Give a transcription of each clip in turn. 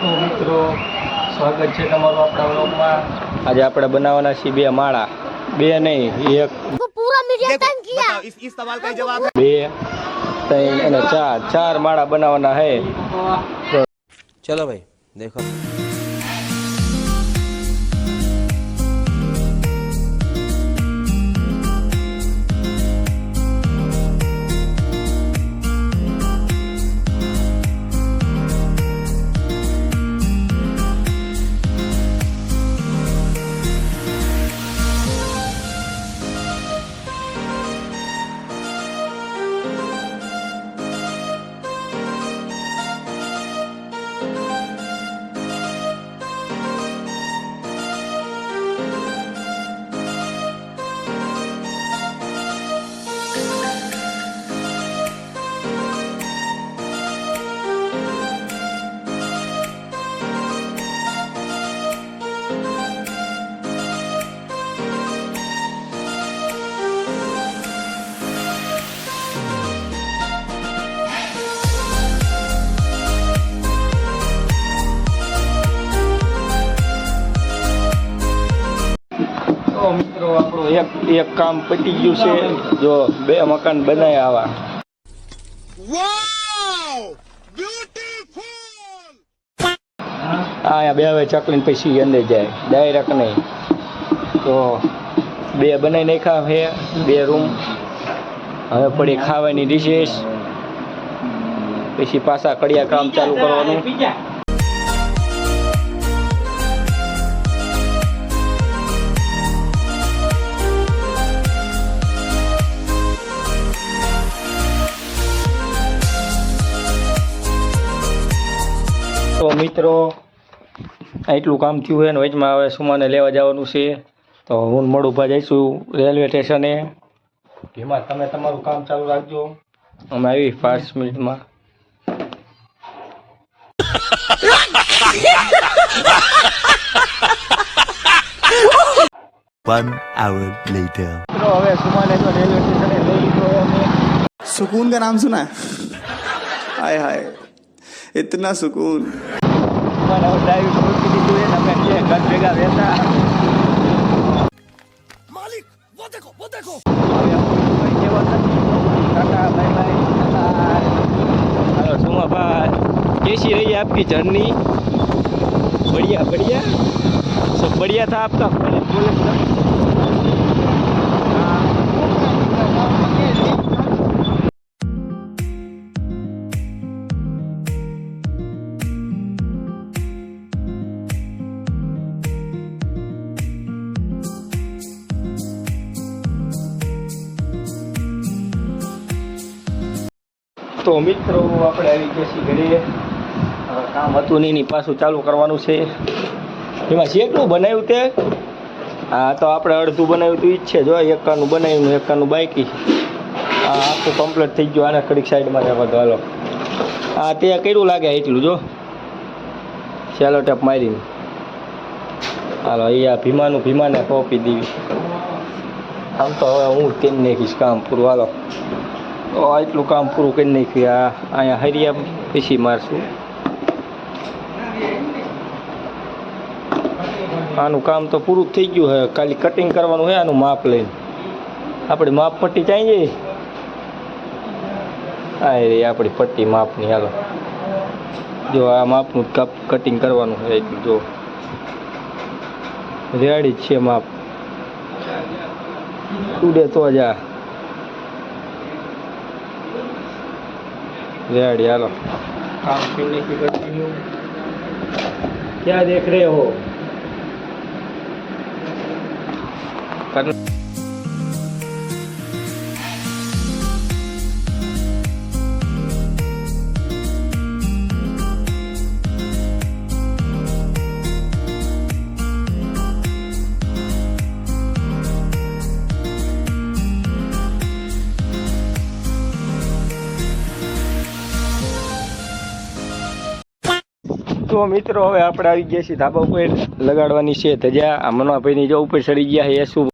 તો મિત્રો સ્વાગત છે તમારું આપણા વ્લોગમાં। આજે આપણે બનાવવાના છીએ બે માળા, બે નહીં એક पूरा मीडिया तंग किया। इस सवाल का जवाब બે ત્રણ અને ચાર માળા બનાવવાના છે। चलो भाई देखो। તો મિત્રો આપણું એક કામ પતી ગયું છે। જો બે મકાન બનાવ્યા આવા। અહીંયા બે હવે ચકલીને પછી અંદર જાય ડાયરેક્ટ નહીં। તો બે બનાવી નાખ્યા છે, બે રૂમ। હવે પડી ખાવાની ડિશેસ, પછી પાછા કડિયા કામ ચાલુ કરવાનું। તો મિત્રો એટલું કામ થયું છે ને વચમાં હવે સુમાને લેવા જવાનું છે। તો હું મળુભા જઈશું રેલવે સ્ટેશને। ભીમા તમે તમારું કામ ચાલુ રાખજો, અમે આવી 5 મિનિટમાં। One hour later. મિત્રો હવે સુમાને તો રેલવે સ્ટેશને લઈ લીધો અમે। सुकून का नाम सुना है? हाय हाय इतना सुकून। સુમાને હવે ડ્રાઈવિંગ મૂકી દીધું છે ને અમે જે ઘર ભેગા રહેતા। मालिक वो देखो હવે કોઈ કહેવા નથી। Tata bye bye tata. Hello Sumabhai, कैसी रही आपकी जर्नी? बढ़िया बढ़िया, सब बढ़िया था आपका? बोले તો મિત્રો આપણે આવી ગયા છીએ ઘરે। કામ હતું નહીં, પાછું ચાલુ કરવાનું છે। એમાં શેકનું બનાવ્યું તે? હા, તો આપણે અડધું બનાવ્યું હતું એ જ છે। જો એકાનું બનાવ્યું, એકાનું બાકી। હા, આખું કમ્પ્લીટ થઈ ગયું। આને કડીક સાઈડમાં રહેવા દો હાલો। હા, તે કેટલું લાગે એટલું જો, સેલો ટેપ મારીને હાલો। અહીંયા ભીમાને કોપી દેવી। આમ તો હવે હું કેમ નાખીશ કામ પૂરું હાલો। તો એટલું કામ પૂરું કરી નાખ્યું। અહીંયા હરિયા પીસી મારશું। આનું કામ તો પૂરું થઈ ગયું છે, ખાલી કટિંગ કરવાનું છે આનું માપ લઈને। આપણી માપ પટ્ટી ચાહીએ, આ રે આપણી પટ્ટી માપની હાલો। જો આ માપનું કટિંગ કરવાનું છે એટલું જો રેડી જ છે માપ। ઉડે તો જ આ रेडी हालो। काम करने की कंटिन्यू। क्या देख रहे हो? તો મિત્રો હવે આપણે આવી ગયા છીએ ધાબા ઉપર લગાડવાની છે ધજા। આ મનવાભાઈની જો ઉપર ચડી ગયા છે। એ શું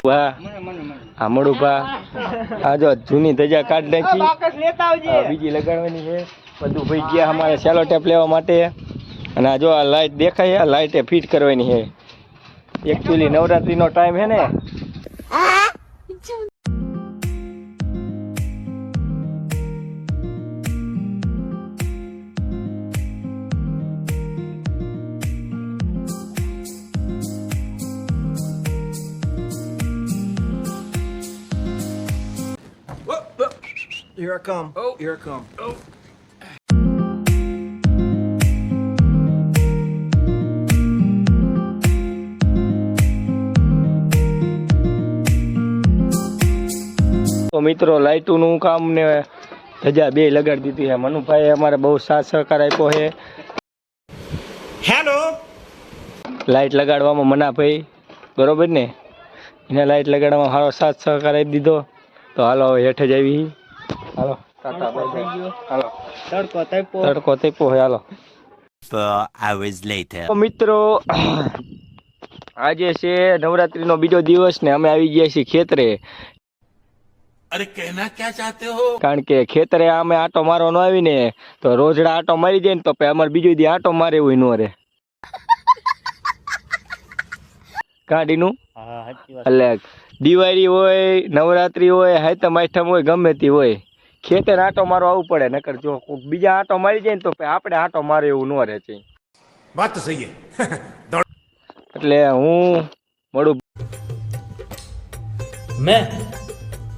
વાહ, હા મોડુભા આ જો જૂની ધજા કાઢ નાખી હા, બીજી લગાડવાની છે બધું ભાઈ ગયા અમારે સેલો ટેપ લેવા માટે અને આ જો આ લાઈટ દેખાય આ લાઈટે ફિટ કરવાની છે એકચ્યુઅલી નવરાત્રીનો ટાઈમ છે ને Here I come. Oh, here I come. Oh. તો મિત્રો લાઇટોનું કામ ને ધજા બે લગાડી દીધી છે મનુભાઈ અમારે બહુ સાથ સહકાર આપ્યો છે Hello. લાઇટ લગાડવામાં મનાભાઈ બરોબર ને એને લાઇટ લગાડવામાં સારો સાથ સહકાર આપી દીધો તો હાલો હવે હેઠે જ આવી હાલો ટાટા બાય બાય. હાલો તડકો તપ્યો હોય હાલો 4 hours later. તો મિત્રો આજે છે નવરાત્રીનો બીજો દિવસ ને અમે આવી ગયા છીએ ખેતરે अरे कहना क्या चाहते हो? કારણ કે ખેતરે અમે આટો મારવા ન આવીને તો રોજડા આટો મારી જાય ને તો પછી અમારે બીજો દી આટો મારે એવું ન રહે કાઢીનું એટલે દિવાળી હોય નવરાત્રી હોય હાઈતમ આઠમ હોય ગમે તે હોય ખેતર આટો મારવા આવવું પડે નકર જો કોક બીજા આટો મારી જાય ને તો પછી આપણે આટો મારે એવું ન રહે છે बात तो सही है. એટલે હું મળું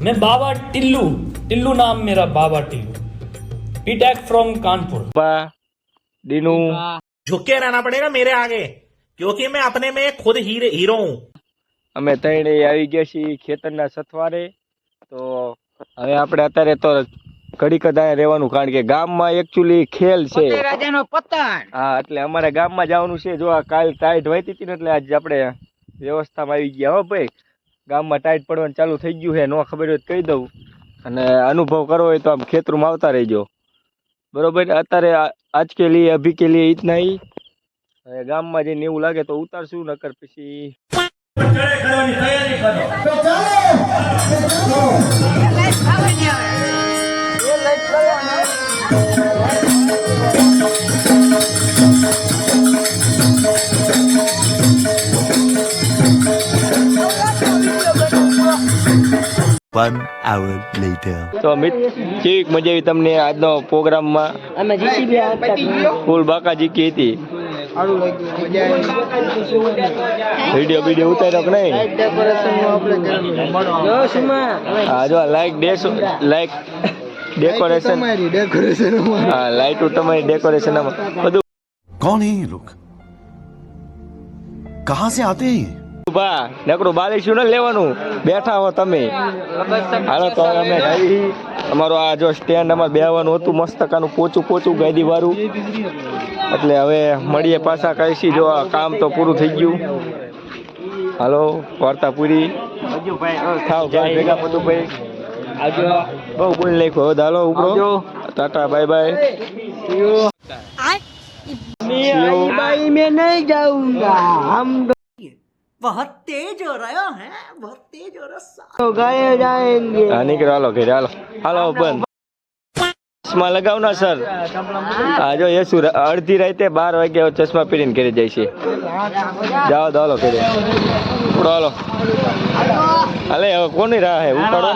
मैं बाबा टिल्लू नाम मेरा बाबा टिल्लू पीटैक फ्रॉम कानपुर બા દીનું झुके रहना पड़ेगा मेरे आगे क्योंकि मैं अपने में खुद हीरो हूँ. અમે ત્રણે આવી ગયા છીએ ખેતરના સથવારે તો હવે આપણે અત્યારે તો ઘડીક જ અહીંયા રહેવાનું કારણ કે ગામમાં એકચ્યુઅલી ખેલ છે હા એટલે અમારે ગામમાં જવાનું છે જો આ કાલ ટાઈટ વહેતી હતી ને એટલે આજે આપણે વ્યવસ્થામાં આવી ગયા હો ભાઈ ગામમાં ટાઈટ પડવાનું ચાલુ થઈ ગયું છે ન ખબર હોય તો કહી દઉં અને અનુભવ કરવો હોય તો આમ ખેતરમાં આવતા રહેજો બરોબર અત્યારે આજ કે લીએ અભી કે લીએ ઇતના હી હવે ગામમાં જઈને એવું લાગે તો ઉતારશું નકર પછી One hour later. તો કેવી મજા આવી તમને આજનો પ્રોગ્રામમાં ફૂલ બાકા જીકી હતી વિડીયો ઉતાર્યો કે નહીં હા જો લાઈક ડેકોરેશન હા લાઈટો તમારી ડેકોરેશન બધું कौन है ये लोग? कहाँ से आते हैं? બા નકરું બાલીશું ને લેવાનું બેઠા હો તમે હાલો તો અમે આવી અમારું આ જો સ્ટેન્ડ અમારે બેહવાનું હતું મસ્તકાનું પોચું ગાદી વાળું એટલે હવે મળીએ પાછા કહીશી જો આ કામ તો પૂરું થઈ ગયું હાલો વાર્તા પૂરી થાવ ઘર ભેગા બધું ભાઈ આવજો બહુ બોલી નાખ્યો હવે હાલો ઉપરો ટાટા બાય બાય હા નીકળો હાલો ઘરે હાલો હાલો બંધ ચશ્મા લગાવના સર હા જો એ શું અડધી રાતે 12 વાગ્યા ચશ્મા પહેરીને ઘરે જાય છે જાઓ તો હાલો ઘરે ઉપડો હાલો હાલે હવે કોની રાહ હે ઉપાડો